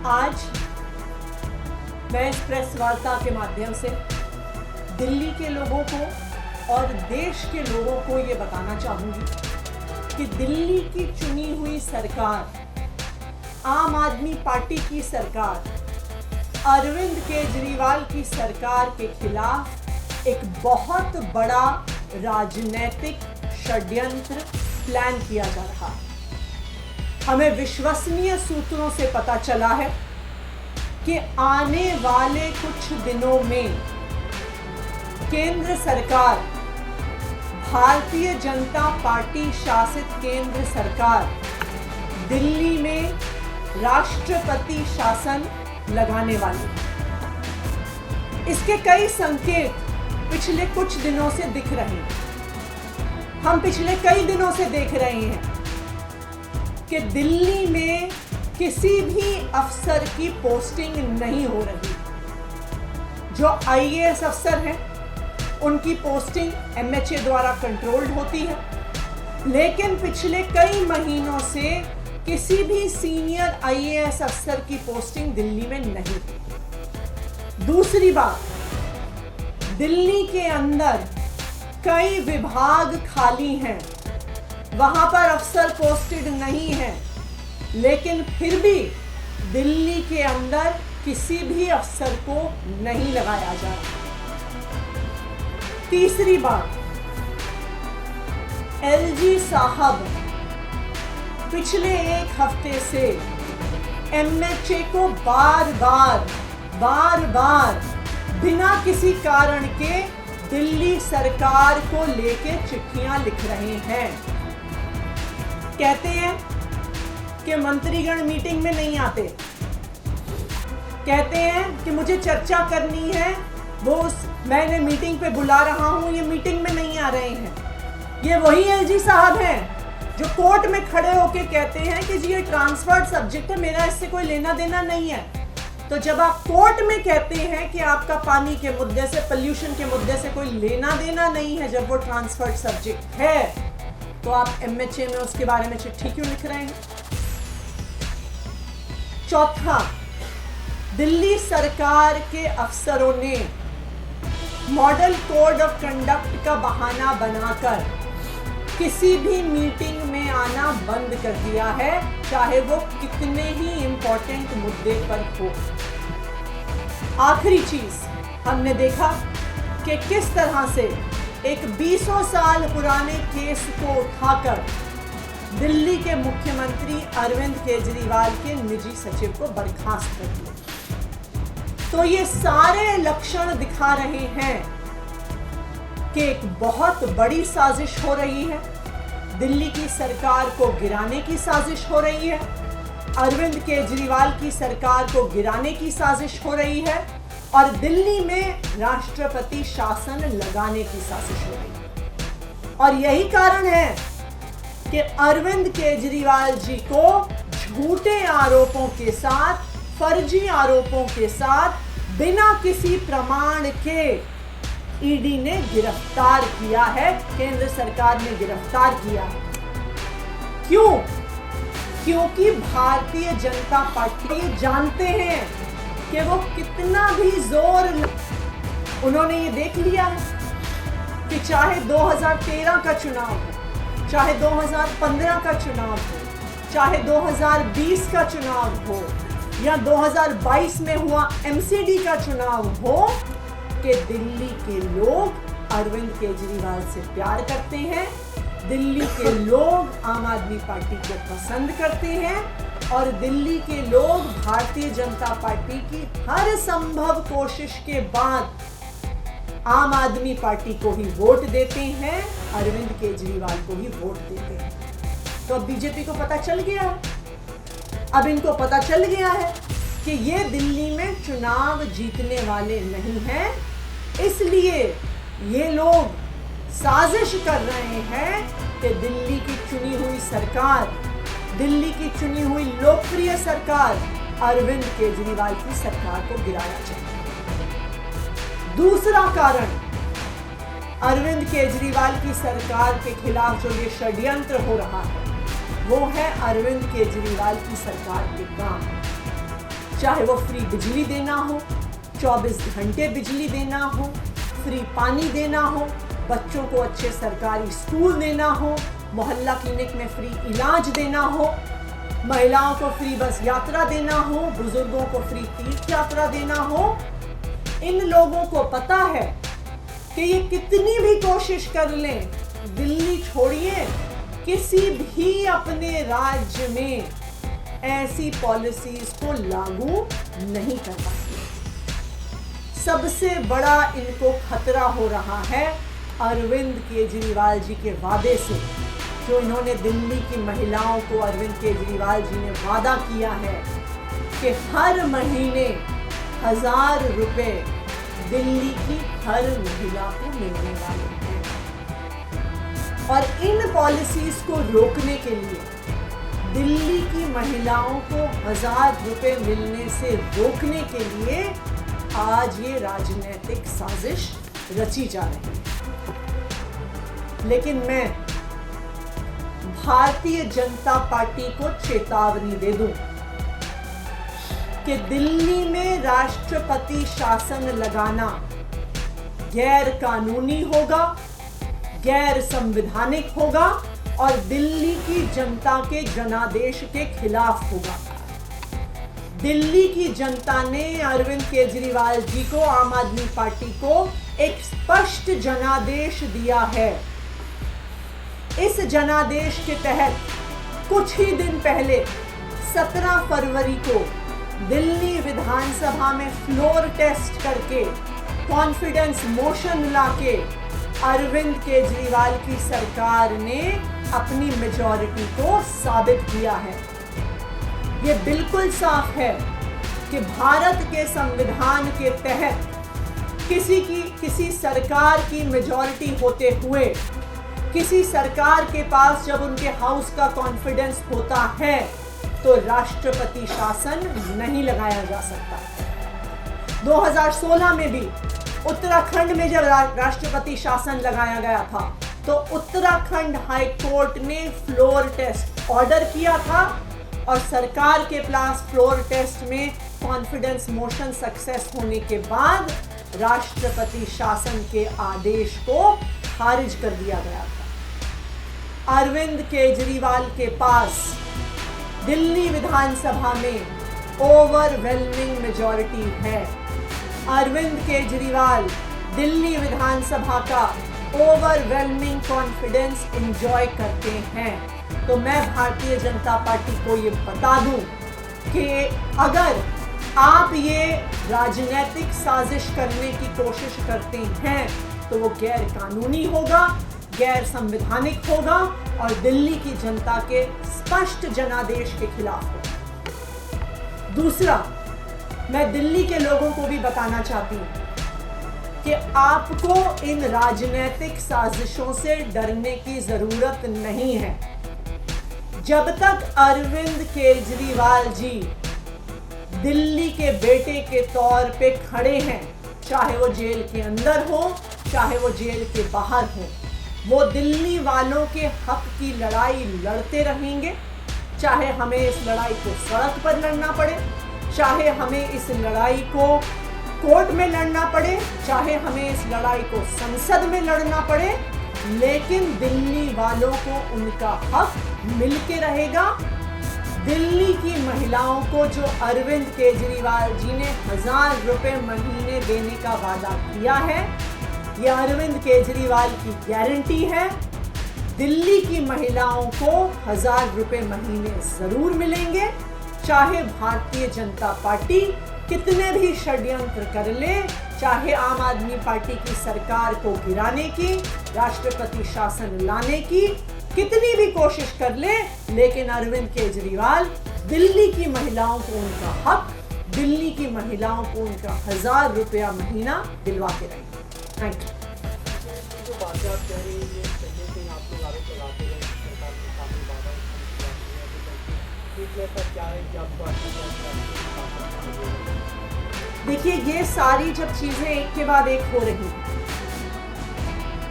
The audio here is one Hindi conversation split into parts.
आज मैं इस प्रेस वार्ता के माध्यम से दिल्ली के लोगों को और देश के लोगों को ये बताना चाहूँगी कि दिल्ली की चुनी हुई सरकार, आम आदमी पार्टी की सरकार, अरविंद केजरीवाल की सरकार के खिलाफ एक बहुत बड़ा राजनीतिक षड्यंत्र प्लान किया जा रहा है। हमें विश्वसनीय सूत्रों से पता चला है कि आने वाले कुछ दिनों में केंद्र सरकार, भारतीय जनता पार्टी शासित केंद्र सरकार दिल्ली में राष्ट्रपति शासन लगाने वाली है। इसके कई संकेत पिछले कुछ दिनों से दिख रहे हैं। हम पिछले कई दिनों से देख रहे हैं कि दिल्ली में किसी भी अफसर की पोस्टिंग नहीं हो रही। जो आईएएस अफसर हैं उनकी पोस्टिंग एमएचए द्वारा कंट्रोल्ड होती है, लेकिन पिछले कई महीनों से किसी भी सीनियर आईएएस अफसर की पोस्टिंग दिल्ली में नहीं। दूसरी बात, दिल्ली के अंदर कई विभाग खाली हैं, वहां पर अफसर पोस्टेड नहीं है, लेकिन फिर भी दिल्ली के अंदर किसी भी अफसर को नहीं लगाया जा रहा। तीसरी बात, एलजी साहब पिछले एक हफ्ते से एमएचए को बार बार बिना किसी कारण के दिल्ली सरकार को लेके चिट्ठियां लिख रहे हैं। कहते हैं कि मंत्रीगण मीटिंग में नहीं आते, कहते हैं कि मुझे चर्चा करनी है, मैंने मीटिंग पे बुला रहा हूं, ये मीटिंग में नहीं आ रहे हैं। ये वही एलजी साहब हैं जो कोर्ट में खड़े होके कहते हैं कि जी ये ट्रांसफर्ड सब्जेक्ट है, मेरा इससे कोई लेना देना नहीं है। तो जब आप कोर्ट में कहते हैं कि आपका पानी के मुद्दे से, पोल्यूशन के मुद्दे से कोई लेना देना नहीं है, जब वो ट्रांसफर्ड सब्जेक्ट है, तो आप एमएचए में उसके बारे में चिट्ठी क्यों लिख रहे हैं? चौथा, दिल्ली सरकार के अफसरों ने मॉडल कोड ऑफ कंडक्ट का बहाना बनाकर किसी भी मीटिंग में आना बंद कर दिया है, चाहे वो कितने ही इंपॉर्टेंट मुद्दे पर हो। आखिरी चीज, हमने देखा कि किस तरह से एक 20 साल पुराने केस को उठाकर दिल्ली के मुख्यमंत्री अरविंद केजरीवाल के निजी सचिव को बर्खास्त कर दिया। तो ये सारे लक्षण दिखा रहे हैं कि एक बहुत बड़ी साजिश हो रही है, दिल्ली की सरकार को गिराने की साजिश हो रही है, अरविंद केजरीवाल की सरकार को गिराने की साजिश हो रही है, और दिल्ली में राष्ट्रपति शासन लगाने की साजिश हो रही है। और यही कारण है कि अरविंद केजरीवाल जी को झूठे आरोपों के साथ, फर्जी आरोपों के साथ, बिना किसी प्रमाण के ईडी ने गिरफ्तार किया है, केंद्र सरकार ने गिरफ्तार किया है। क्यों? क्योंकि भारतीय जनता पार्टी जानते हैं कि वो कितना भी जोर, उन्होंने ये देख लिया है कि चाहे 2013 का चुनाव हो, चाहे 2015 का चुनाव हो, चाहे 2020 का चुनाव हो, या 2022 में हुआ एमसीडी का चुनाव हो, कि दिल्ली के लोग अरविंद केजरीवाल से प्यार करते हैं, दिल्ली के लोग आम आदमी पार्टी को पसंद करते हैं, और दिल्ली के लोग भारतीय जनता पार्टी की हर संभव कोशिश के बाद आम आदमी पार्टी को ही वोट देते हैं, अरविंद केजरीवाल को ही वोट देते हैं। तो अब बीजेपी को पता चल गया है, अब इनको पता चल गया है कि ये दिल्ली में चुनाव जीतने वाले नहीं हैं, इसलिए ये लोग साजिश कर रहे हैं कि दिल्ली की चुनी हुई सरकार, दिल्ली की चुनी हुई लोकप्रिय सरकार अरविंद केजरीवाल की सरकार को गिराया जाए। दूसरा कारण, अरविंद केजरीवाल की सरकार के खिलाफ जो ये षड्यंत्र हो रहा है वो है अरविंद केजरीवाल की सरकार के काम। चाहे वो फ्री बिजली देना हो, 24 घंटे बिजली देना हो, फ्री पानी देना हो, बच्चों को अच्छे सरकारी स्कूल देना हो, मोहल्ला क्लिनिक में फ्री इलाज देना हो, महिलाओं को फ्री बस यात्रा देना हो, बुजुर्गों को फ्री तीर्थ यात्रा देना हो। इन लोगों को पता है कि ये कितनी भी कोशिश कर लें, दिल्ली छोड़िए, किसी भी अपने राज्य में ऐसी पॉलिसीज को लागू नहीं कर पाएंगे। सबसे बड़ा इनको खतरा हो रहा है अरविंद केजरीवाल जी के वादे से, जो इन्होंने दिल्ली की महिलाओं को, अरविंद केजरीवाल जी ने वादा किया है कि हर महीने 1000 रुपए दिल्ली की हर महिला को मिलने वाले हैं। और इन पॉलिसीज को रोकने के लिए, दिल्ली की महिलाओं को 1000 रुपए मिलने से रोकने के लिए आज ये राजनीतिक साजिश रची जा रही है। लेकिन मैं भारतीय जनता पार्टी को चेतावनी दे दूं कि दिल्ली में राष्ट्रपति शासन लगाना गैर कानूनी होगा, गैर संवैधानिक होगा और दिल्ली की जनता के जनादेश के खिलाफ होगा। दिल्ली की जनता ने अरविंद केजरीवाल जी को, आम आदमी पार्टी को एक स्पष्ट जनादेश दिया है। इस जनादेश के तहत कुछ ही दिन पहले 17 फरवरी को दिल्ली विधानसभा में फ्लोर टेस्ट करके, कॉन्फिडेंस मोशन लाके अरविंद केजरीवाल की सरकार ने अपनी मेजॉरिटी को साबित किया है। ये बिल्कुल साफ है कि भारत के संविधान के तहत किसी सरकार की मेजॉरिटी होते हुए, किसी सरकार के पास जब उनके हाउस का कॉन्फिडेंस होता है तो राष्ट्रपति शासन नहीं लगाया जा सकता। 2016 में भी उत्तराखंड में जब राष्ट्रपति शासन लगाया गया था तो उत्तराखंड हाई कोर्ट ने फ्लोर टेस्ट ऑर्डर किया था और सरकार के पास फ्लोर टेस्ट में कॉन्फिडेंस मोशन सक्सेस होने के बाद राष्ट्रपति शासन के आदेश को खारिज कर दिया गया था। अरविंद केजरीवाल के पास दिल्ली विधानसभा में ओवरवेलमिंग मेजॉरिटी है। अरविंद केजरीवाल दिल्ली विधानसभा का ओवरवेलमिंग कॉन्फिडेंस एंजॉय करते हैं। तो मैं भारतीय जनता पार्टी को ये बता दूं कि अगर आप ये राजनीतिक साजिश करने की कोशिश करते हैं तो वो गैर कानूनी होगा, गैर संवैधानिक होगा और दिल्ली की जनता के स्पष्ट जनादेश के खिलाफ होगा। दूसरा, मैं दिल्ली के लोगों को भी बताना चाहती हूं कि आपको इन राजनीतिक साजिशों से डरने की जरूरत नहीं है। जब तक अरविंद केजरीवाल जी दिल्ली के बेटे के तौर पे खड़े हैं, चाहे वो जेल के अंदर हो, चाहे वो जेल के बाहर हो, वो दिल्ली वालों के हक की लड़ाई लड़ते रहेंगे। चाहे हमें इस लड़ाई को सड़क पर लड़ना पड़े, चाहे हमें इस लड़ाई को कोर्ट में लड़ना पड़े, चाहे हमें इस लड़ाई को संसद में लड़ना पड़े, लेकिन दिल्ली वालों को उनका हक मिलके रहेगा। दिल्ली की महिलाओं को जो अरविंद केजरीवाल जी ने 1000 रुपए महीने देने का वादा किया है, यह अरविंद केजरीवाल की गारंटी है। दिल्ली की महिलाओं को 1000 रुपए महीने जरूर मिलेंगे, चाहे भारतीय जनता पार्टी कितने भी षड्यंत्र कर ले, चाहे आम आदमी पार्टी की सरकार को गिराने की, राष्ट्रपति शासन लाने की कितनी भी कोशिश कर ले, लेकिन अरविंद केजरीवाल दिल्ली की महिलाओं को उनका हक, दिल्ली की महिलाओं को उनका 1000 रुपया महीना दिलवा के रहेंगे। Thank you. जो बातें आप कह रही हैं, ये पहले से आप लोग आरोप लगाते हैं सरकार की काफी बाधा क्या है कि आपको देखिए, ये सारी जब चीजें एक के बाद एक हो रही हैं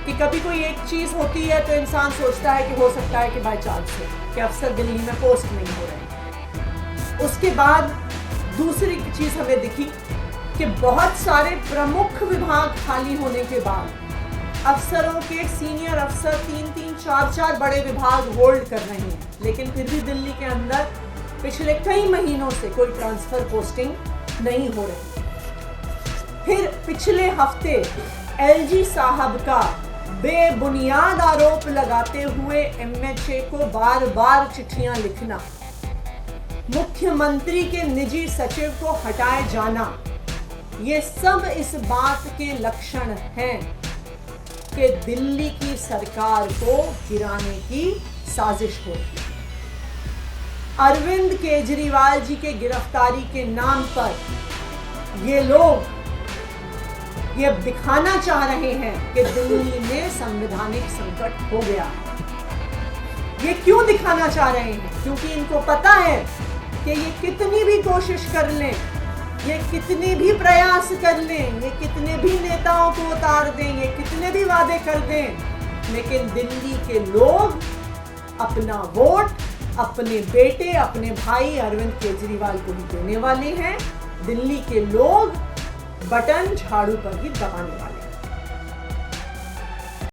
कि कभी कोई एक चीज होती है तो इंसान सोचता है कि हो सकता है कि बाय चांस हो कि अफसर दिल्ली में पोस्ट नहीं हो रहे हैं। उसके बाद दूसरी चीज हमें दिखी कि बहुत सारे प्रमुख विभाग खाली होने के बाद अफसरों के सीनियर अफसर 3-3, 4-4 बड़े विभाग होल्ड कर रहे हैं, लेकिन फिर भी दिल्ली के अंदर पिछले कई महीनों से कोई ट्रांसफर पोस्टिंग नहीं हो रही। फिर पिछले हफ्ते एलजी साहब का बेबुनियाद आरोप लगाते हुए एमएचए को बार बार चिट्ठियां लिखना, मुख्यमंत्री के निजी सचिव को हटाए जाना, ये सब इस बात के लक्षण हैं कि दिल्ली की सरकार को गिराने की साजिश हो रही है। अरविंद केजरीवाल जी के गिरफ्तारी के नाम पर ये लोग ये दिखाना चाह रहे हैं कि दिल्ली में संवैधानिक संकट हो गया। ये क्यों दिखाना चाह रहे हैं? क्योंकि इनको पता है कि ये कितनी भी कोशिश कर लें, ये कितने भी प्रयास कर लें, ये कितने भी नेताओं को उतार दें, ये कितने भी वादे कर दें, लेकिन दिल्ली के लोग अपना वोट अपने बेटे, अपने भाई अरविंद केजरीवाल को ही देने वाले हैं। दिल्ली के लोग बटन झाड़ू पर ही दबाने वाले।